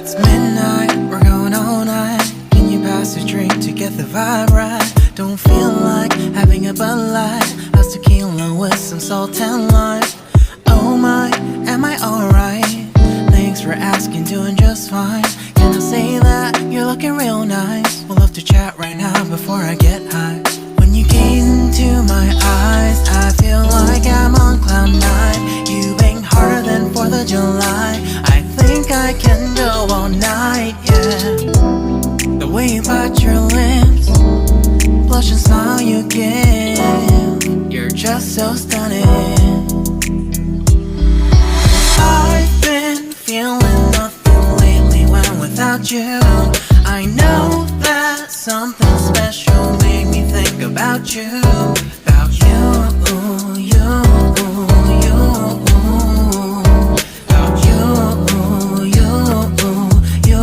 It's midnight, we're going all night. Can you pass a drink to get the vibe right? Don't feel like having a Bud Light. How's tequila with some salt and lime? Oh my, am I alright? Thanks for asking, doing just fine. Can I say that you're looking real nice? We'll love to chat right now before I get high. When you gaze into my eyes, I feel like I'm on cloud nine. You bang harder than 4th of July. I think I can go all night, yeah. The way you bite your lips, blush and smile you give, you're just so stunning. I've been feeling nothing lately when without you. I know that something special made me think about you. About you, you, you. About you, you, you.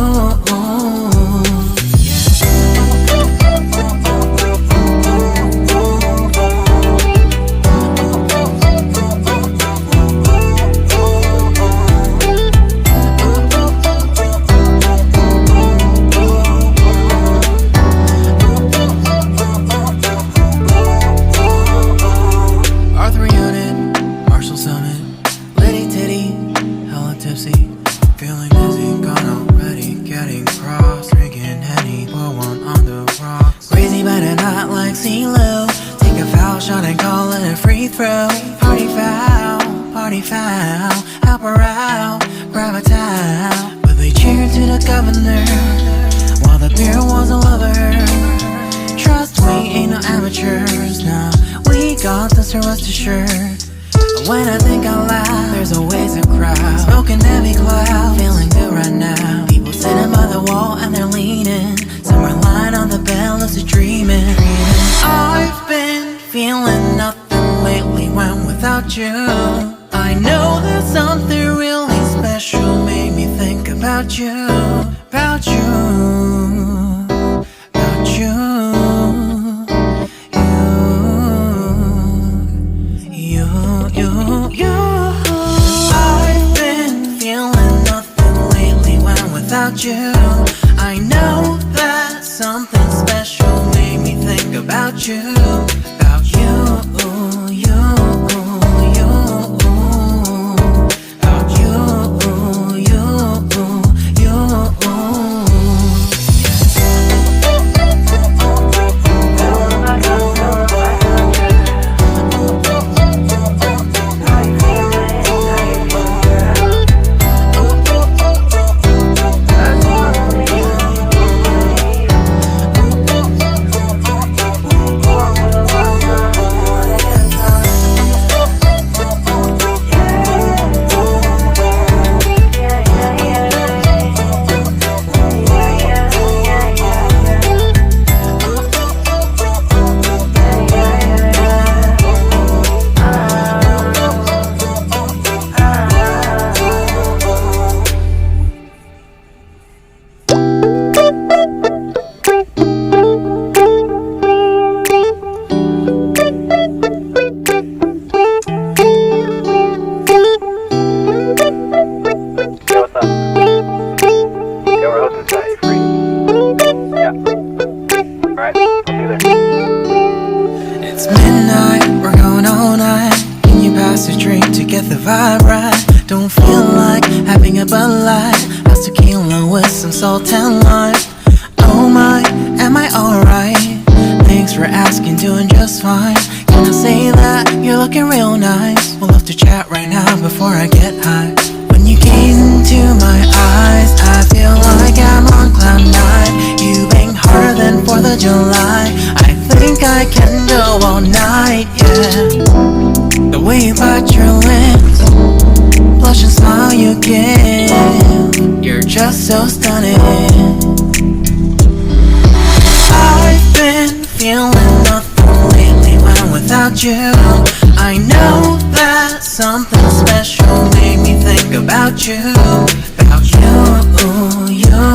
Feeling dizzy, gone already, getting cross. Drinking Henny, pour one on the rocks. Crazy but not like CeeLo. Take a foul shot and call it a free throw. Party foul, help her out, grab a towel. But they cheered to the governor, while the beer was a lover. Trust we ain't no amateurs, nah. We got this, rest assured. When I think out loud, there's always a crowd. Smoking heavy cloud, feeling good right now. People sitting by the wall and they're leaning. Some are lying on the bed, lucid dreaming. I've been feeling nothing lately when without you. I know that something really special made me think about you. About you, about you. I've been feeling nothing lately when without you. I know that something special made me think about you. About you, you, you. About you, you, you. It's midnight, we're going all night. Can you pass a drink to get the vibe right? Don't feel like having a Bud Light. How's tequila with some salt and lime? Oh my, am I alright? Thanks for asking, doing just fine. Can I say that you're looking real nice? We'll love to chat right now before I get high. When you gaze into my eyes, I feel like I'm on cloud nine. You bang harder than 4th of July. I think I can go all night, yeah. The way you bite your lips, blush and smile you give, you're just so stunning. I've been feeling nothing lately when without you. I know that something special made me think about you. About you, you.